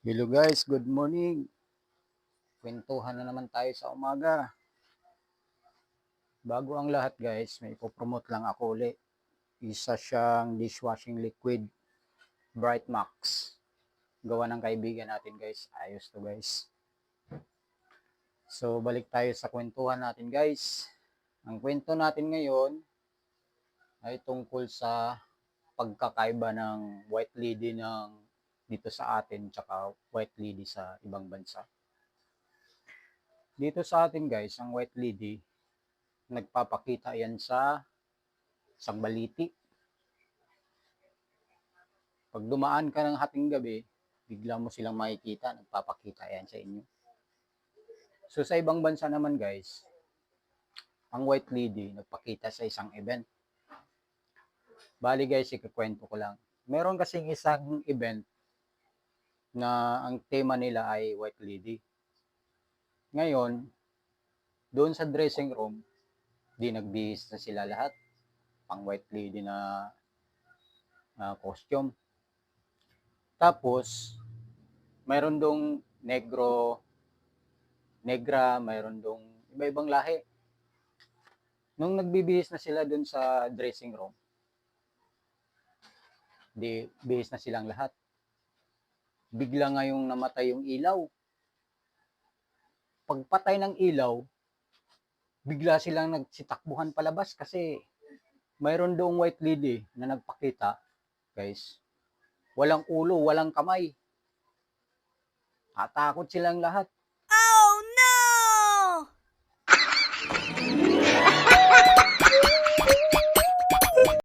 Hello guys, good morning. Kwentuhan na naman tayo sa umaga. Bago ang lahat guys, may ipopromote lang ako ulit. Isa siyang dishwashing liquid, Bright Max. Gawa ng kaibigan natin guys. Ayos to guys. So balik tayo sa kwentuhan natin guys. Ang kwento natin ngayon ay tungkol sa pagkakaiba ng white lady ng dito sa atin tsaka white lady sa ibang bansa. Dito sa atin guys, ang white lady, nagpapakita yan sa Sangbaliti. Pag dumaan ka ng hating gabi, bigla mo silang makikita, nagpapakita yan sa inyo. So sa ibang bansa naman guys, ang white lady nagpakita sa isang event. Bali guys, ikukwento ko lang. Meron kasing isang event na ang tema nila ay white lady. Ngayon, doon sa dressing room, di nagbihis na sila lahat. Pang white lady na costume. Tapos, mayroon dong negro, negra, mayroon dong iba-ibang lahi. Nung nagbibihis na sila dun sa dressing room, di bihis na silang lahat. Bigla ngayong namatay yung ilaw. Pagpatay ng ilaw, bigla silang nagsitakbuhan palabas kasi mayroon doong white lady na nagpakita, guys. Walang ulo, walang kamay. Tatakot silang lahat. Oh no!